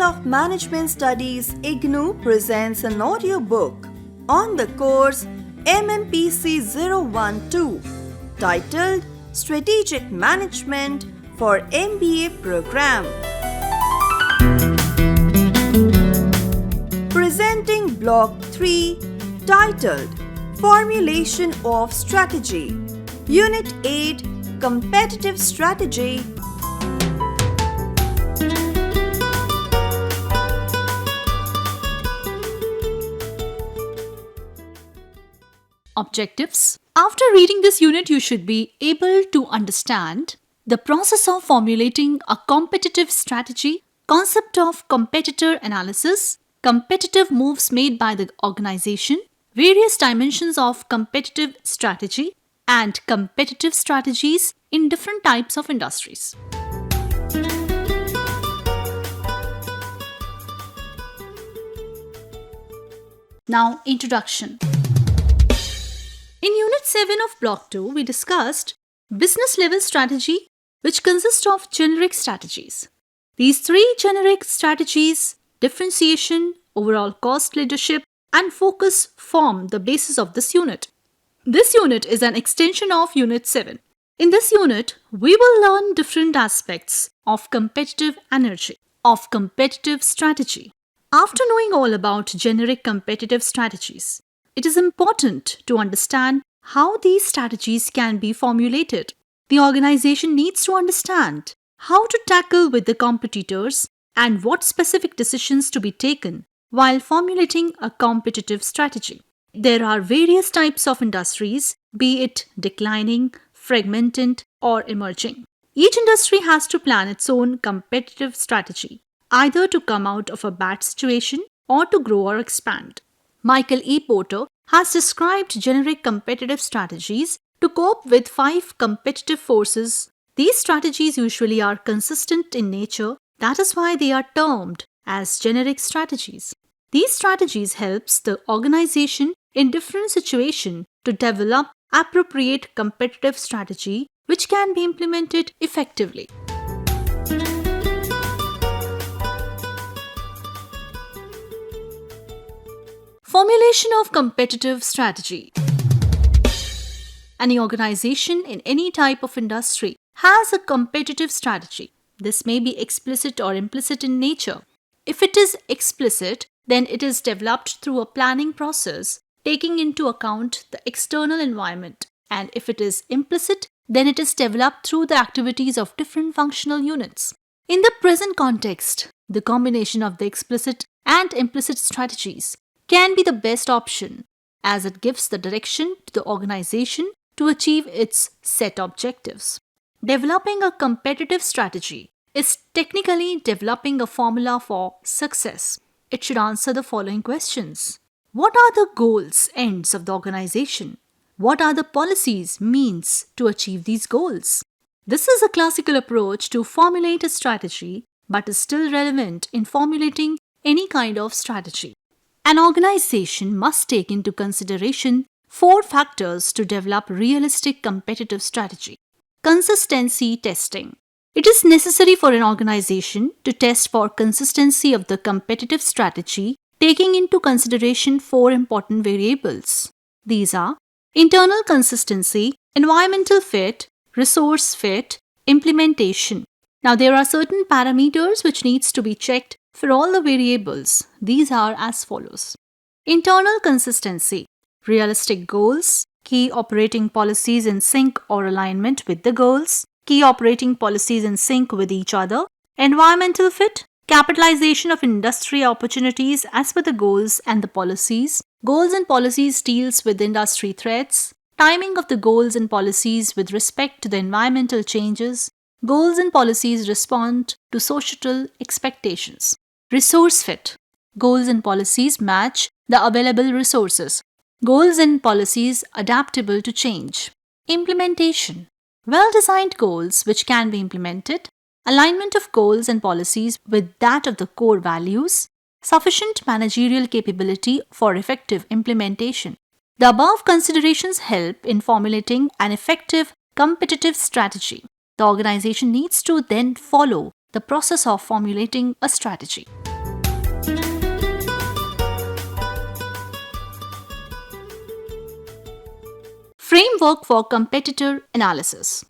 of Management Studies IGNOU presents an audiobook on the course MMPC-012 titled Strategic Management for MBA Program. Presenting Block 3 titled Formulation of Strategy, Unit 8 Competitive Strategy. Objectives. After reading this unit, you should be able to understand the process of formulating a competitive strategy, concept of competitor analysis, competitive moves made by the organization, various dimensions of competitive strategy, and competitive strategies in different types of industries. Now, introduction. In Unit 7 of Block 2, we discussed business level strategy, which consists of generic strategies. These three generic strategies, differentiation, overall cost leadership, and focus form the basis of this unit. This unit is an extension of Unit 7. In this unit, we will learn different aspects of competitive energy, of competitive strategy. After knowing all about generic competitive strategies, it is important to understand how these strategies can be formulated. The organization needs to understand how to tackle with the competitors and what specific decisions to be taken while formulating a competitive strategy. There are various types of industries, be it declining, fragmented, or emerging. Each industry has to plan its own competitive strategy, either to come out of a bad situation or to grow or expand. Michael E. Porter has described generic competitive strategies to cope with 5 competitive forces. These strategies usually are consistent in nature, that is why they are termed as generic strategies. These strategies helps the organization in different situations to develop appropriate competitive strategy which can be implemented effectively. Formulation of competitive strategy. Any organization in any type of industry has a competitive strategy. This may be explicit or implicit in nature. If it is explicit, then it is developed through a planning process taking into account the external environment. And if it is implicit, then it is developed through the activities of different functional units. In the present context, the combination of the explicit and implicit strategies can be the best option as it gives the direction to the organization to achieve its set objectives. Developing a competitive strategy is technically developing a formula for success. It should answer the following questions. What are the goals, ends of the organization? What are the policies, means to achieve these goals? This is a classical approach to formulate a strategy, but is still relevant in formulating any kind of strategy. An organization must take into consideration 4 factors to develop realistic competitive strategy. Consistency testing. It is necessary for an organization to test for consistency of the competitive strategy, taking into consideration 4 important variables. These are internal consistency, environmental fit, resource fit, implementation. Now there are certain parameters which needs to be checked for all the variables. These are as follows. Internal consistency, realistic goals, key operating policies in sync or alignment with the goals, key operating policies in sync with each other, environmental fit, capitalization of industry opportunities as per the goals and the policies, goals and policies deals with industry threats, timing of the goals and policies with respect to the environmental changes, goals and policies respond to societal expectations. Resource fit. Goals and policies match the available resources. Goals and policies adaptable to change. Implementation. Well-designed goals which can be implemented. Alignment of goals and policies with that of the core values. Sufficient managerial capability for effective implementation. The above considerations help in formulating an effective competitive strategy. The organization needs to then follow the process of formulating a strategy. Framework for competitor analysis.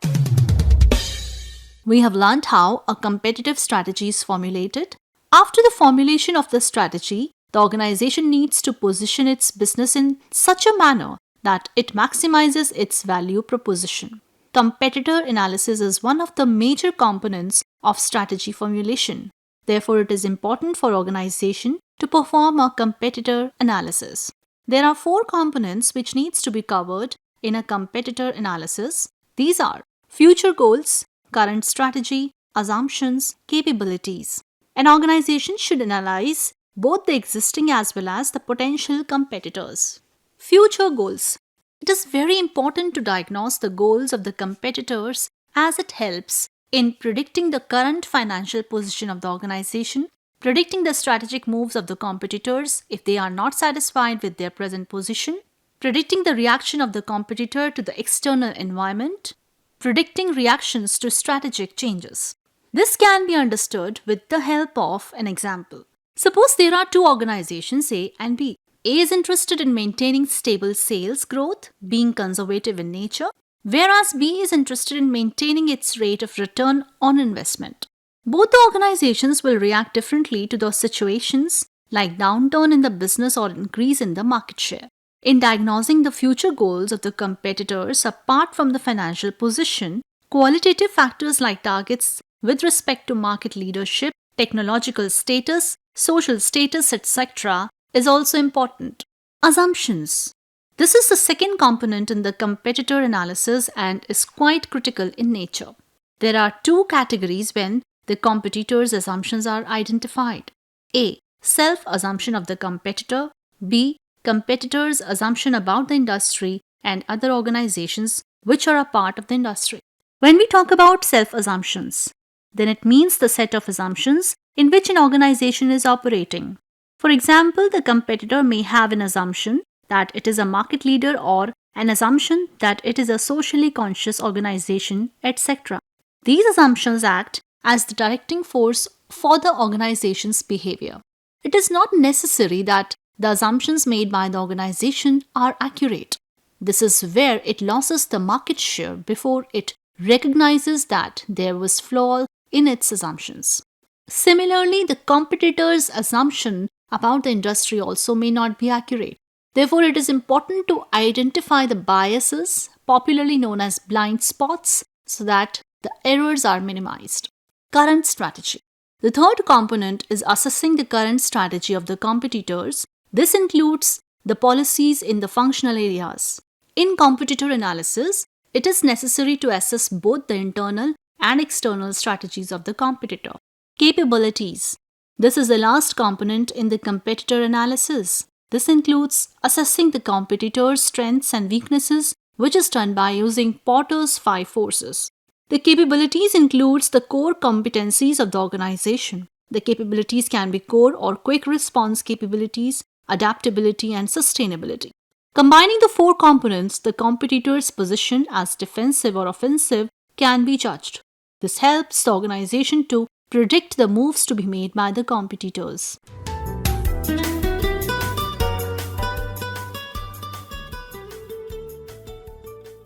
We have learned how a competitive strategy is formulated. After the formulation of the strategy, the organization needs to position its business in such a manner that it maximizes its value proposition. Competitor analysis is one of the major components of strategy formulation. Therefore, it is important for organization to perform a competitor analysis. There are 4 components which needs to be covered in a competitor analysis. These are future goals, current strategy, assumptions, capabilities. An organization should analyze both the existing as well as the potential competitors. Future goals. It is very important to diagnose the goals of the competitors as it helps in predicting the current financial position of the organization, predicting the strategic moves of the competitors if they are not satisfied with their present position, predicting the reaction of the competitor to the external environment, predicting reactions to strategic changes. This can be understood with the help of an example. Suppose there are 2 organizations A and B. A is interested in maintaining stable sales growth, being conservative in nature, whereas B is interested in maintaining its rate of return on investment. Both the organizations will react differently to those situations like downturn in the business or increase in the market share. In diagnosing the future goals of the competitors apart from the financial position, qualitative factors like targets with respect to market leadership, technological status, social status, etc. is also important. Assumptions. This is the second component in the competitor analysis and is quite critical in nature. There are 2 categories when the competitor's assumptions are identified. A. Self-assumption of the competitor. B. Competitors' assumption about the industry and other organizations which are a part of the industry. When we talk about self-assumptions, then it means the set of assumptions in which an organization is operating. For example, the competitor may have an assumption that it is a market leader or an assumption that it is a socially conscious organization, etc. These assumptions act as the directing force for the organization's behavior. It is not necessary that the assumptions made by the organization are accurate. This is where it loses the market share before it recognizes that there was flaw in its assumptions. Similarly, the competitor's assumption about the industry also may not be accurate. Therefore, it is important to identify the biases, popularly known as blind spots, so that the errors are minimized. Current strategy. The third component is assessing the current strategy of the competitors. This includes the policies in the functional areas. In competitor analysis, it is necessary to assess both the internal and external strategies of the competitor. Capabilities. This is the last component in the competitor analysis. This includes assessing the competitor's strengths and weaknesses, which is done by using Porter's 5 forces. The capabilities includes the core competencies of the organization. The capabilities can be core or quick response capabilities, adaptability, and sustainability. Combining the 4 components, the competitor's position as defensive or offensive can be judged. This helps the organization to predict the moves to be made by the competitors.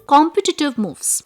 Competitive moves.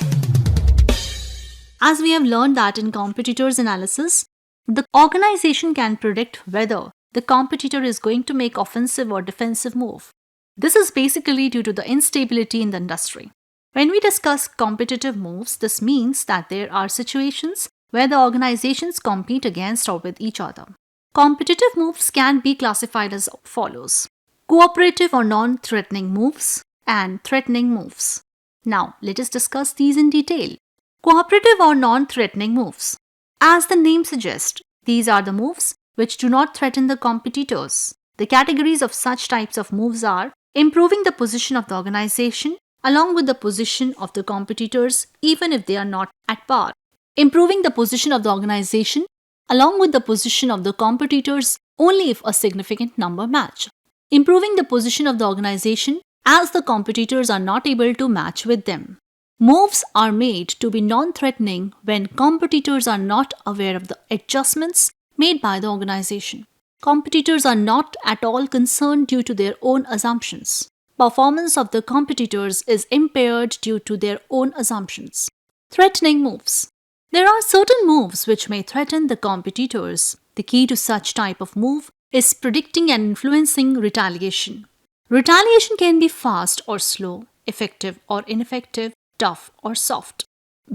As we have learned that in competitors analysis, the organization can predict whether the competitor is going to make offensive or defensive move. This is basically due to the instability in the industry. When we discuss competitive moves, this means that there are situations where the organizations compete against or with each other. Competitive moves can be classified as follows: cooperative or non-threatening moves and threatening moves. Now, let us discuss these in detail. Cooperative or non-threatening moves. As the name suggests, these are the moves which do not threaten the competitors. The categories of such types of moves are improving the position of the organization along with the position of the competitors even if they are not at par. Improving the position of the organization along with the position of the competitors only if a significant number match. Improving the position of the organization as the competitors are not able to match with them. Moves are made to be non-threatening when competitors are not aware of the adjustments made by the organization. Competitors are not at all concerned due to their own assumptions. Performance of the competitors is impaired due to their own assumptions. Threatening moves. There are certain moves which may threaten the competitors. The key to such type of move is predicting and influencing retaliation. Retaliation can be fast or slow, effective or ineffective, tough or soft.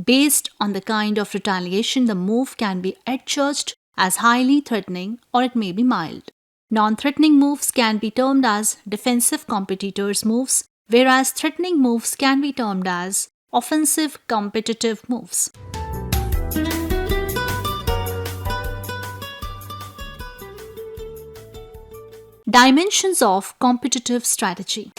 Based on the kind of retaliation, the move can be adjudged as highly threatening or it may be mild. Non-threatening moves can be termed as defensive competitors' moves, whereas threatening moves can be termed as offensive competitive moves. Dimensions of competitive strategy.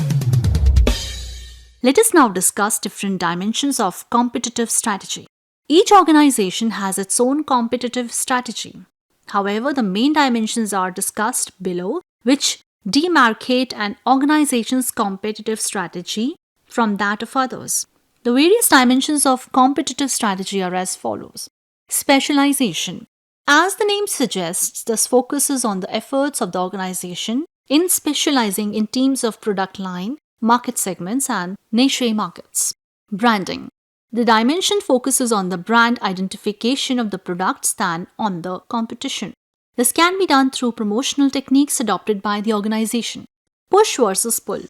Let us now discuss different dimensions of competitive strategy. Each organization has its own competitive strategy. However, the main dimensions are discussed below, which demarcate an organization's competitive strategy from that of others. The various dimensions of competitive strategy are as follows. Specialization. As the name suggests, this focuses on the efforts of the organization in specializing in teams of product line, market segments, and niche markets. Branding. The dimension focuses on the brand identification of the products than on the competition. This can be done through promotional techniques adopted by the organization. Push versus pull.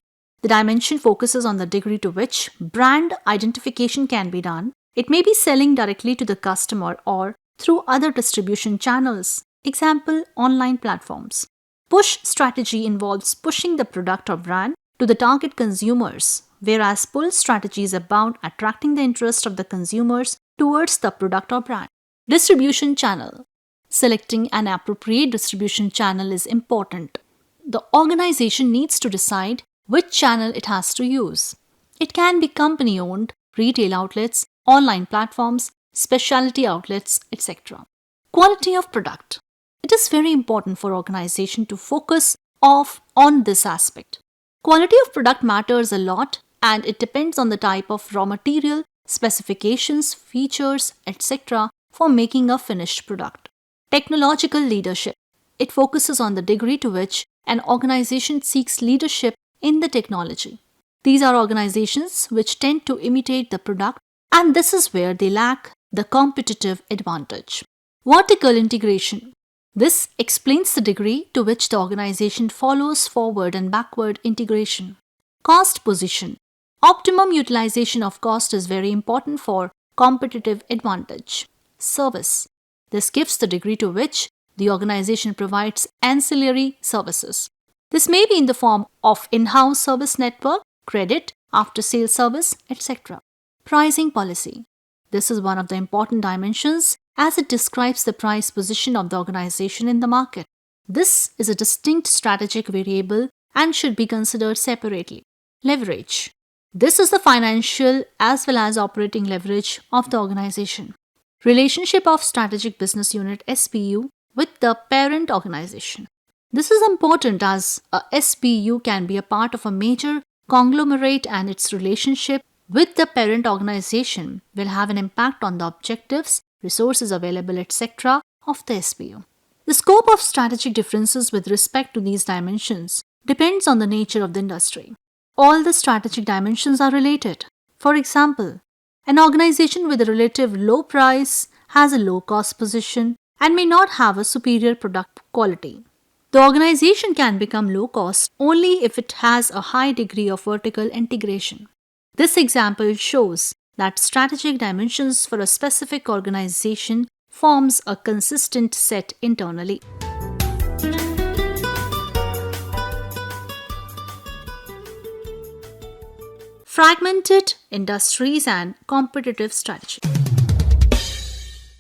The dimension focuses on the degree to which brand identification can be done. It may be selling directly to the customer or through other distribution channels, example, online platforms. Push strategy involves pushing the product or brand to the target consumers, whereas pull strategy is about attracting the interest of the consumers towards the product or brand. Distribution channel. Selecting an appropriate distribution channel is important. The organization needs to decide which channel it has to use. It can be company-owned, retail outlets, online platforms, specialty outlets, etc. Quality of product. It is very important for organization to focus on this aspect. Quality of product matters a lot and it depends on the type of raw material, specifications, features, etc. for making a finished product. Technological leadership. It focuses on the degree to which an organization seeks leadership in the technology. These are organizations which tend to imitate the product, and this is where they lack the competitive advantage. Vertical integration. This explains the degree to which the organization follows forward and backward integration. Cost position. Optimum utilization of cost is very important for competitive advantage. Service. This gives the degree to which the organization provides ancillary services. This may be in the form of in-house service network, credit, after-sales service, etc. Pricing policy. This is one of the important dimensions as it describes the price position of the organization in the market. This is a distinct strategic variable and should be considered separately. Leverage. This is the financial as well as operating leverage of the organization. Relationship of strategic business unit SBU with the parent organization. This is important as a SBU can be a part of a major conglomerate and its relationship with the parent organization will have an impact on the objectives, resources available, etc. of the SBU. The scope of strategic differences with respect to these dimensions depends on the nature of the industry. All the strategic dimensions are related. For example, an organization with a relative low price has a low cost position and may not have a superior product quality. The organization can become low cost only if it has a high degree of vertical integration. This example shows that strategic dimensions for a specific organization forms a consistent set internally. Fragmented industries and competitive strategy.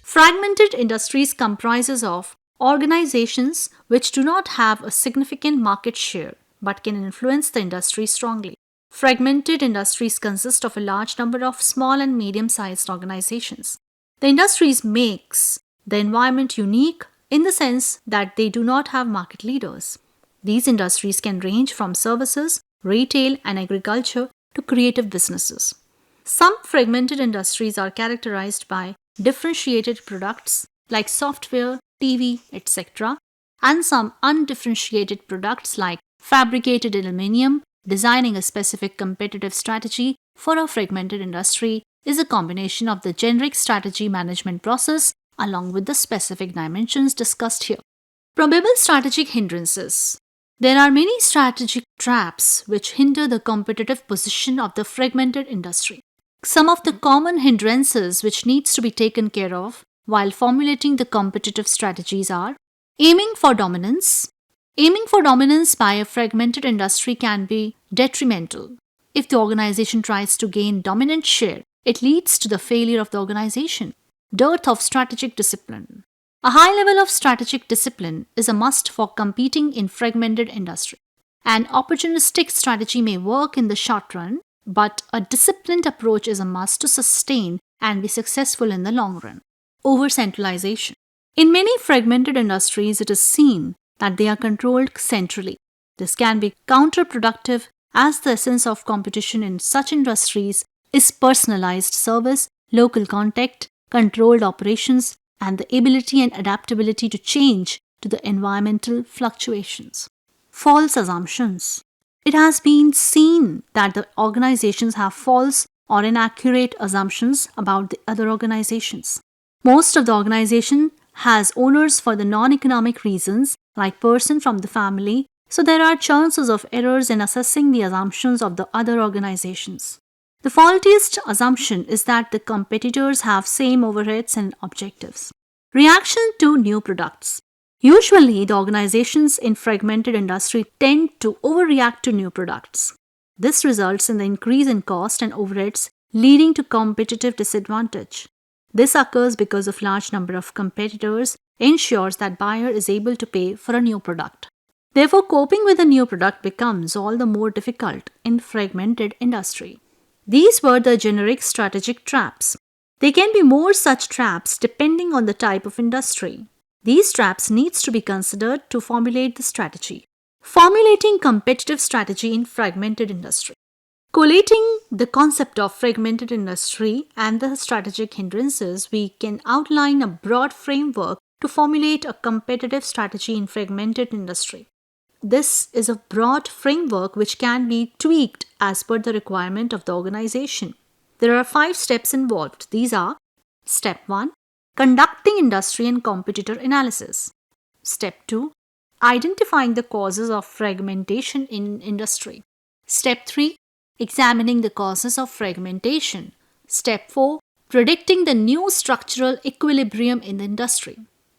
Fragmented industries comprises of organizations which do not have a significant market share but can influence the industry strongly. Fragmented industries consist of a large number of small and medium-sized organizations. The industries makes the environment unique in the sense that they do not have market leaders. These industries can range from services, retail, and agriculture to creative businesses. Some fragmented industries are characterized by differentiated products like software, TV, etc., and some undifferentiated products like fabricated aluminium, designing a specific competitive strategy for a fragmented industry is a combination of the generic strategy management process along with the specific dimensions discussed here. Probable strategic hindrances. There are many strategic traps which hinder the competitive position of the fragmented industry. Some of the common hindrances which needs to be taken care of while formulating the competitive strategies are aiming for dominance. Aiming for dominance by a fragmented industry can be detrimental. If the organization tries to gain dominant share, it leads to the failure of the organization. Dearth of strategic discipline. A high level of strategic discipline is a must for competing in fragmented industry. An opportunistic strategy may work in the short run, but a disciplined approach is a must to sustain and be successful in the long run. Over-centralization. In many fragmented industries, it is seen that they are controlled centrally. This can be counterproductive as the essence of competition in such industries is personalized service, local contact, controlled operations, and the ability and adaptability to change to the environmental fluctuations. False assumptions. It has been seen that the organizations have false or inaccurate assumptions about the other organizations. Most of the organization has owners for the non-economic reasons like person from the family, so there are chances of errors in assessing the assumptions of the other organizations. The faultiest assumption is that the competitors have same overheads and objectives. Reaction to new products. Usually, the organizations in fragmented industry tend to overreact to new products. This results in the increase in cost and overheads, leading to competitive disadvantage. This occurs because of large number of competitors ensures that buyer is able to pay for a new product. Therefore, coping with a new product becomes all the more difficult in fragmented industry. These were the generic strategic traps. There can be more such traps depending on the type of industry. These traps needs to be considered to formulate the strategy. Formulating competitive strategy in fragmented industry. Collating the concept of fragmented industry and the strategic hindrances, we can outline a broad framework to formulate a competitive strategy in fragmented industry. This is a broad framework which can be tweaked as per the requirement of the organization. There are 5 steps involved. These are: Step 1. Conducting industry and competitor analysis. Step 2. Identifying the causes of fragmentation in industry. Step 3. Examining the causes of fragmentation. Step 4. Predicting the new structural equilibrium in the industry.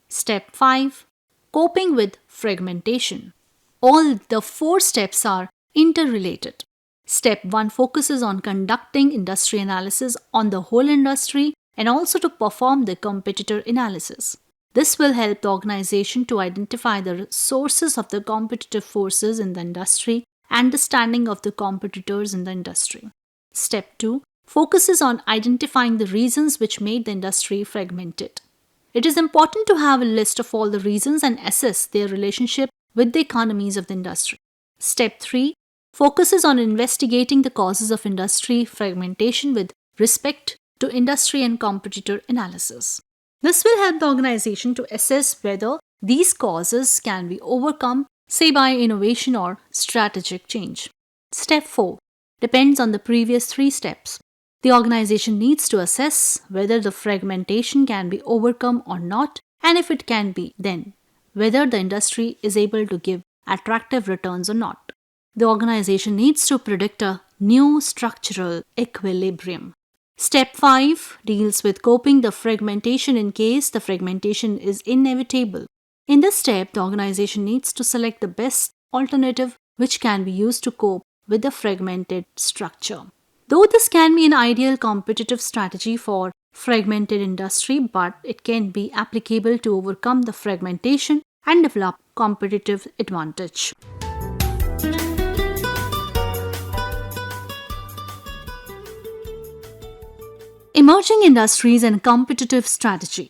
Step 5. Coping with fragmentation. All the 4 steps are interrelated. Step 1 focuses on conducting industry analysis on the whole industry and also to perform the competitor analysis. This will help the organization to identify the sources of the competitive forces in the industry and the standing of the competitors in the industry. Step 2 focuses on identifying the reasons which made the industry fragmented. It is important to have a list of all the reasons and assess their relationship with the economies of the industry. Step 3 focuses on investigating the causes of industry fragmentation with respect to industry and competitor analysis. This will help the organization to assess whether these causes can be overcome, say by innovation or strategic change. Step 4 depends on the previous 3 steps. The organization needs to assess whether the fragmentation can be overcome or not, and if it can be, then whether the industry is able to give attractive returns or not. The organization needs to predict a new structural equilibrium. Step 5 deals with coping the fragmentation in case the fragmentation is inevitable. In this step, the organization needs to select the best alternative which can be used to cope with the fragmented structure. Though this can be an ideal competitive strategy for fragmented industry, but it can be applicable to overcome the fragmentation and develop competitive advantage. Emerging industries and competitive strategy.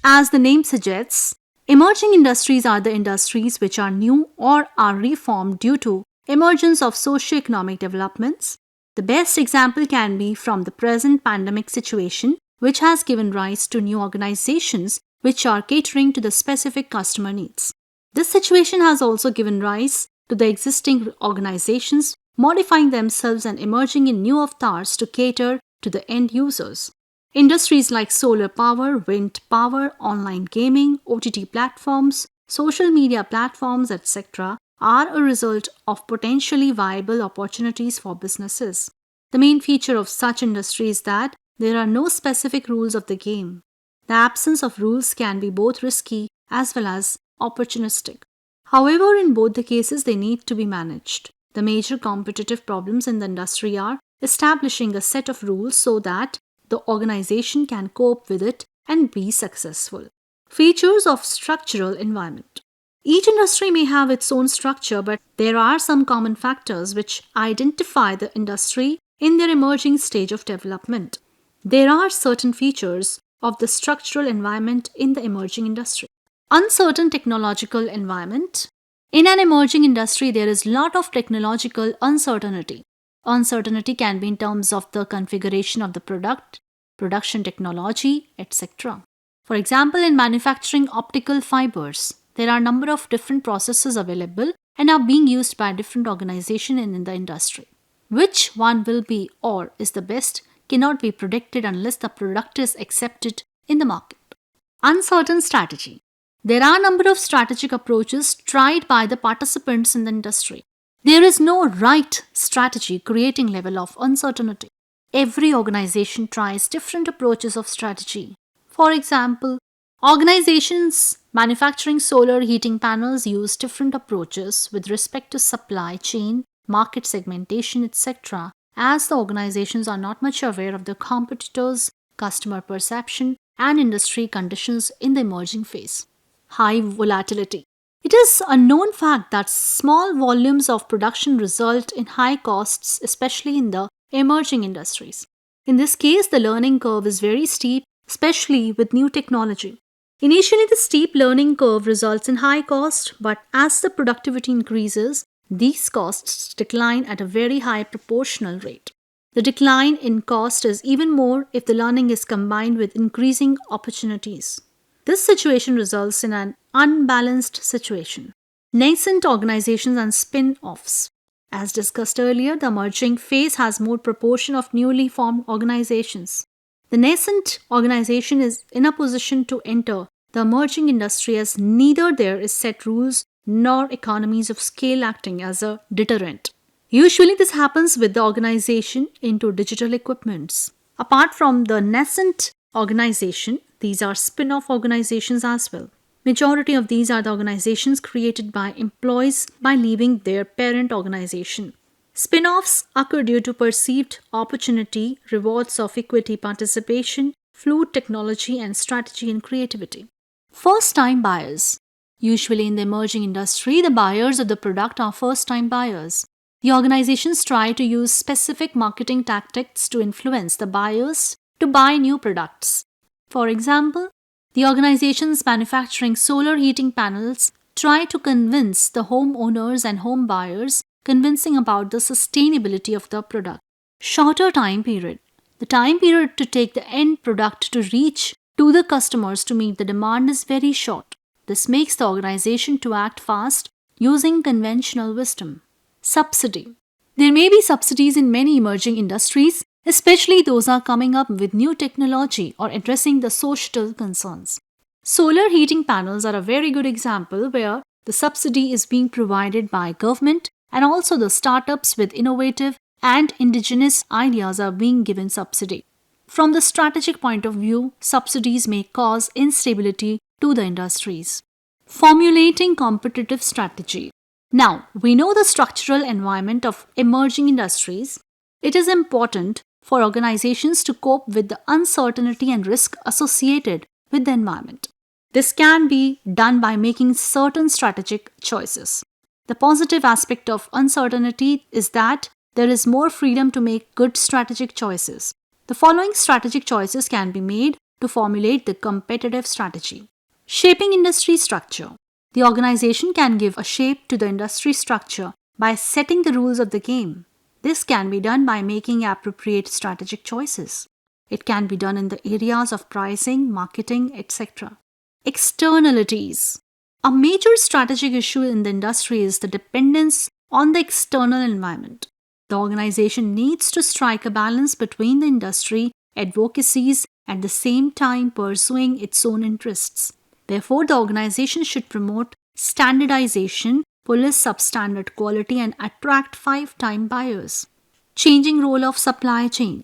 As the name suggests, emerging industries are the industries which are new or are reformed due to emergence of socio-economic developments. The best example can be from the present pandemic situation, which has given rise to new organizations which are catering to the specific customer needs. This situation has also given rise to the existing organizations modifying themselves and emerging in new avatars to cater to the end users. Industries like solar power, wind power, online gaming, OTT platforms, social media platforms, etc., are a result of potentially viable opportunities for businesses. The main feature of such industry is that there are no specific rules of the game. The absence of rules can be both risky as well as opportunistic. However, in both the cases, they need to be managed. The major competitive problems in the industry are establishing a set of rules so that the organization can cope with it and be successful. Features of structural environment. Each industry may have its own structure, but there are some common factors which identify the industry in their emerging stage of development. There are certain features of the structural environment in the emerging industry. Uncertain technological environment. In an emerging industry, there is a lot of technological uncertainty. Uncertainty can be in terms of the configuration of the product, production technology, etc. For example, in manufacturing optical fibers, there are a number of different processes available and are being used by different organizations in the industry. Which one will be or is the best cannot be predicted unless the product is accepted in the market. Uncertain strategy. There are a number of strategic approaches tried by the participants in the industry. There is no right strategy creating level of uncertainty. Every organization tries different approaches of strategy. For example, organizations manufacturing solar heating panels use different approaches with respect to supply chain, market segmentation, etc., as the organizations are not much aware of the competitors, customer perception, and industry conditions in the emerging phase. High volatility. It is a known fact that small volumes of production result in high costs, especially in the emerging industries. In this case, the learning curve is very steep, especially with new technology. Initially, the steep learning curve results in high cost, but as the productivity increases, these costs decline at a very high proportional rate. The decline in cost is even more if the learning is combined with increasing opportunities. This situation results in an unbalanced situation. Nascent organizations and spin-offs. As discussed earlier, the emerging phase has more proportion of newly formed organizations. The nascent organization is in a position to enter the emerging industry as neither there is set rules nor economies of scale acting as a deterrent. Usually this happens with the organization into digital equipments. Apart from the nascent organization, these are spin-off organizations as well. Majority of these are the organizations created by employees by leaving their parent organization. Spin-offs occur due to perceived opportunity, rewards of equity participation, fluid technology, and strategy and creativity. First-time buyers. Usually in the emerging industry, the buyers of the product are first-time buyers. The organizations try to use specific marketing tactics to influence the buyers to buy new products. For example, the organizations manufacturing solar heating panels try to convince the homeowners and home buyers convincing about the sustainability of the product. Shorter time period. The time period to take the end product to reach to the customers to meet the demand is very short. This makes the organization to act fast using conventional wisdom. Subsidy. There may be subsidies in many emerging industries, especially those are coming up with new technology or addressing the social concerns. Solar heating panels are a very good example where the subsidy is being provided by government and also the startups with innovative and indigenous ideas are being given subsidy. From the strategic point of view, subsidies may cause instability to the industries. Formulating competitive strategy. Now, we know the structural environment of emerging industries. It is important for organizations to cope with the uncertainty and risk associated with the environment. This can be done by making certain strategic choices. The positive aspect of uncertainty is that there is more freedom to make good strategic choices. The following strategic choices can be made to formulate the competitive strategy. Shaping industry structure. The organization can give a shape to the industry structure by setting the rules of the game. This can be done by making appropriate strategic choices. It can be done in the areas of pricing, marketing, etc. Externalities. A major strategic issue in the industry is the dependence on the external environment. The organization needs to strike a balance between the industry advocacies at the same time pursuing its own interests. Therefore, the organization should promote standardization, police substandard quality, and attract five-time buyers. Changing role of supply chain.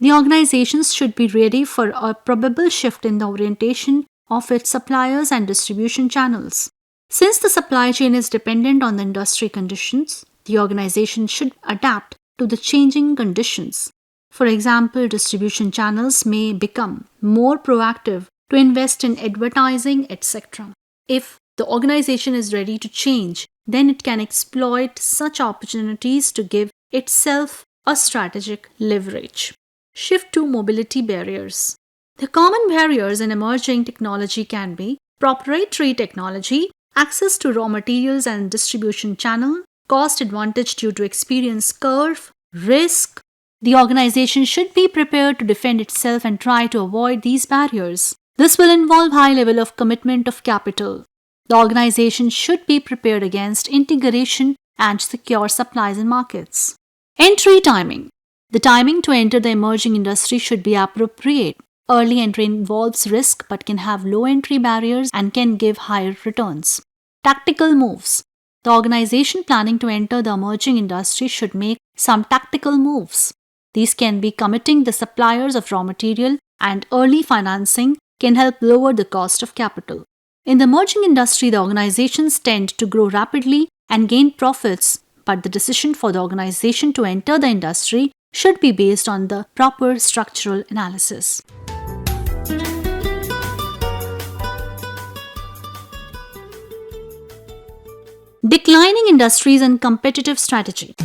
The organizations should be ready for a probable shift in the orientation of its suppliers and distribution channels. Since the supply chain is dependent on the industry conditions, the organization should adapt to the changing conditions. For example, distribution channels may become more proactive to invest in advertising, etc. If the organization is ready to change, then it can exploit such opportunities to give itself a strategic leverage. Shift to mobility barriers. The common barriers in emerging technology can be proprietary technology, access to raw materials and distribution channel, cost advantage due to experience curve, risk. The organization should be prepared to defend itself and try to avoid these barriers. This will involve high level of commitment of capital. The organization should be prepared against integration and secure supplies and markets. Entry timing. The timing to enter the emerging industry should be appropriate. Early entry involves risk but can have low entry barriers and can give higher returns. Tactical moves. The organization planning to enter the emerging industry should make some tactical moves. These can be committing the suppliers of raw material, and early financing can help lower the cost of capital. In the emerging industry, the organizations tend to grow rapidly and gain profits, but the decision for the organization to enter the industry should be based on the proper structural analysis. Declining industries and competitive strategy.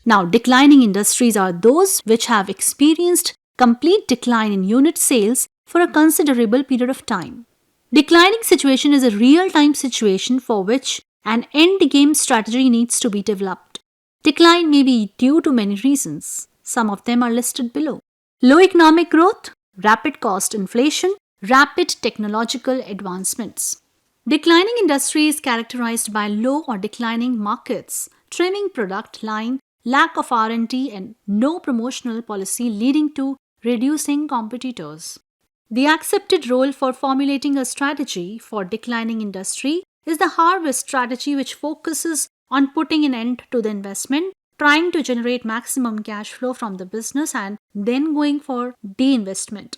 Now, declining industries are those which have experienced complete decline in unit sales for a considerable period of time. Declining situation is a real-time situation for which an end-game strategy needs to be developed. Decline may be due to many reasons. Some of them are listed below. Low economic growth, rapid cost inflation, rapid technological advancements. Declining industry is characterized by low or declining markets, trimming product line, lack of R&D, and no promotional policy leading to reducing competitors. The accepted role for formulating a strategy for declining industry is the harvest strategy, which focuses on putting an end to the investment, trying to generate maximum cash flow from the business, and then going for de-investment.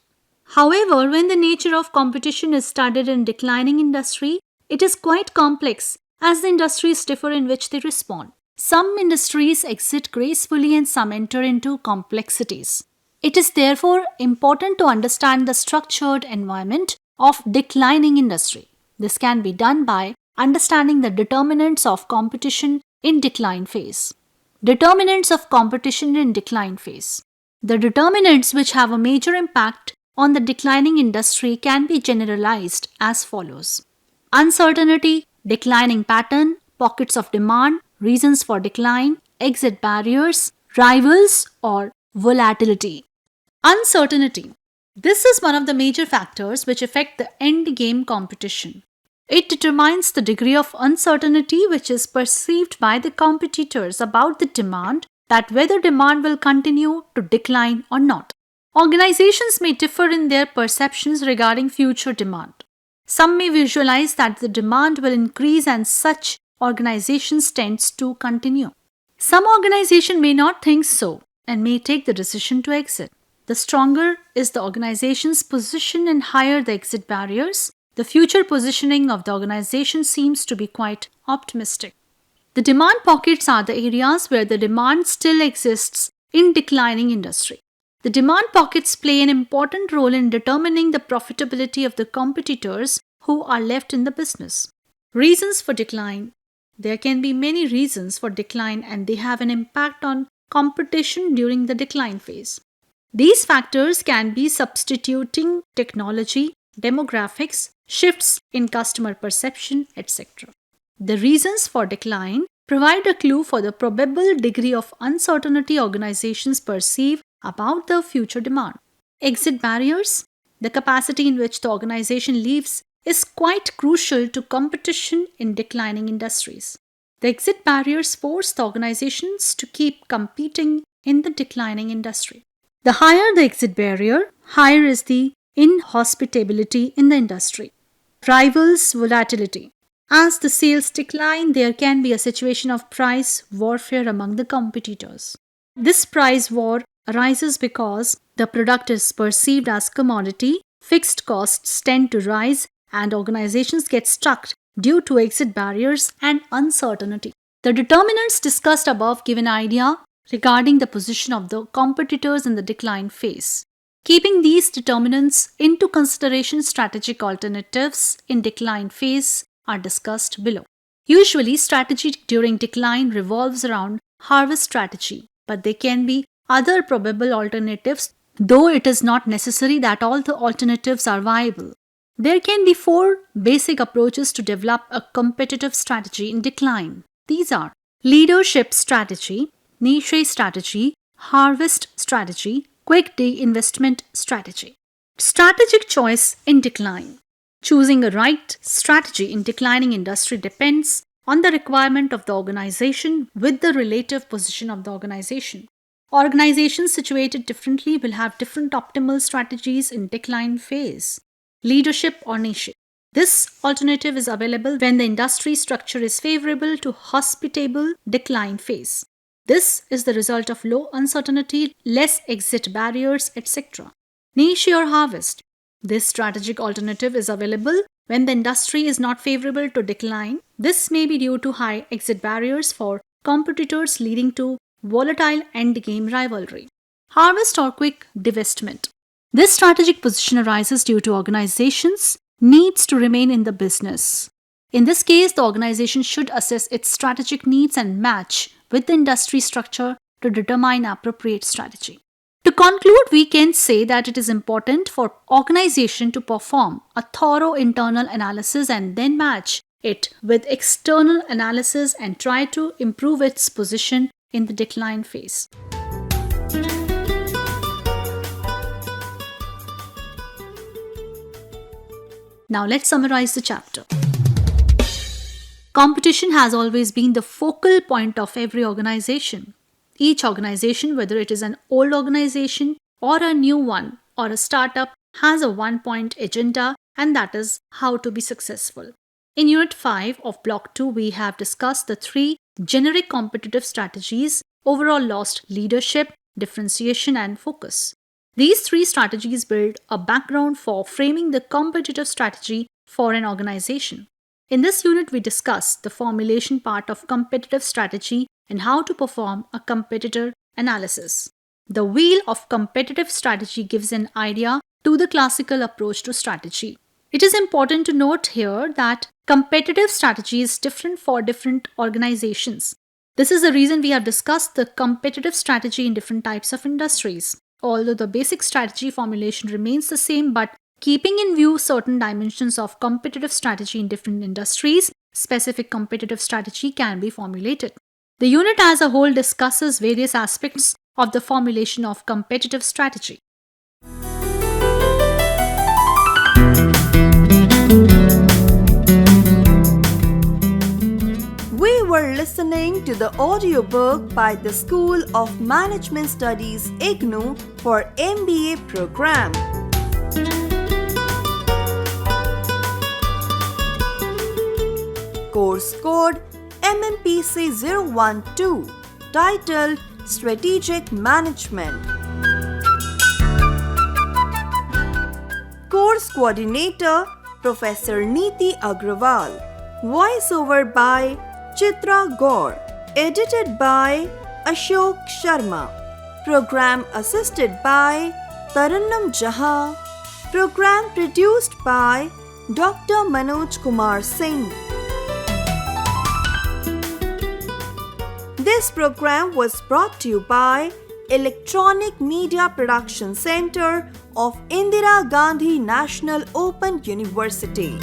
However, when the nature of competition is studied in declining industry, it is quite complex as the industries differ in which they respond. Some industries exit gracefully and some enter into complexities. It is therefore important to understand the structured environment of declining industry. This can be done by understanding the determinants of competition in decline phase. Determinants of competition in decline phase. The determinants which have a major impact on the declining industry can be generalized as follows. Uncertainty, declining pattern, pockets of demand, reasons for decline, exit barriers, rivals, or volatility. Uncertainty. This is one of the major factors which affect the end game competition. It determines the degree of uncertainty which is perceived by the competitors about the demand, that whether demand will continue to decline or not. Organizations may differ in their perceptions regarding future demand. Some may visualize that the demand will increase and such organizations tends to continue. Some organization may not think so and may take the decision to exit. The stronger is the organization's position and higher the exit barriers, the future positioning of the organization seems to be quite optimistic. The demand pockets are the areas where the demand still exists in declining industry. The demand pockets play an important role in determining the profitability of the competitors who are left in the business. Reasons for decline. There can be many reasons for decline and they have an impact on competition during the decline phase. These factors can be substituting technology, demographics, shifts in customer perception, etc. The reasons for decline provide a clue for the probable degree of uncertainty organizations perceive about the future demand. Exit barriers. The capacity in which the organization lives is quite crucial to competition in declining industries. The exit barriers force the organizations to keep competing in the declining industry. The higher the exit barrier, higher is the inhospitability in the industry. Rivals volatility. As the sales decline, there can be a situation of price warfare among the competitors. This price war arises because the product is perceived as commodity, fixed costs tend to rise, and organizations get stuck due to exit barriers and uncertainty. The determinants discussed above give an idea regarding the position of the competitors in the decline phase. Keeping these determinants into consideration, strategic alternatives in decline phase are discussed below. Usually, strategy during decline revolves around harvest strategy, but there can be other probable alternatives, though it is not necessary that all the alternatives are viable. There can be 4 basic approaches to develop a competitive strategy in decline. These are leadership strategy, niche strategy, harvest strategy, quick de-investment strategy. Strategic choice in decline. Choosing a right strategy in declining industry depends on the requirement of the organization with the relative position of the organization. Organizations situated differently will have different optimal strategies in decline phase. Leadership or niche. This alternative is available when the industry structure is favorable to hospitable decline phase. This is the result of low uncertainty, less exit barriers, etc. Niche or harvest. This strategic alternative is available when the industry is not favorable to decline. This may be due to high exit barriers for competitors leading to volatile endgame rivalry. Harvest or quick divestment. This strategic position arises due to organizations' needs to remain in the business. In this case, the organization should assess its strategic needs and match with the industry structure to determine appropriate strategy. To conclude, we can say that it is important for organization to perform a thorough internal analysis and then match it with external analysis and try to improve its position in the decline phase. Now let's summarize the chapter. Competition has always been the focal point of every organization. Each organization, whether it is an old organization or a new one or a startup, has a one-point agenda, and that is how to be successful. In Unit 5 of Block 2, we have discussed the 3 generic competitive strategies: overall lost leadership, differentiation, and focus. These 3 strategies build a background for framing the competitive strategy for an organization. In this unit, we discuss the formulation part of competitive strategy and how to perform a competitor analysis. The wheel of competitive strategy gives an idea to the classical approach to strategy. It is important to note here that competitive strategy is different for different organizations. This is the reason we have discussed the competitive strategy in different types of industries. Although the basic strategy formulation remains the same, but keeping in view certain dimensions of competitive strategy in different industries, specific competitive strategy can be formulated. The unit as a whole discusses various aspects of the formulation of competitive strategy. We were listening to the audiobook by the School of Management Studies IGNOU for MBA program. Course code MMPC-012, titled Strategic Management. Course coordinator Professor Neeti Agrawal. Voiceover by Chitra Gaur. Edited by Ashok Sharma. Program assisted by Tarannum Jahan. Program produced by Dr. Manoj Kumar Singh. This program was brought to you by Electronic Media Production Center of Indira Gandhi National Open University.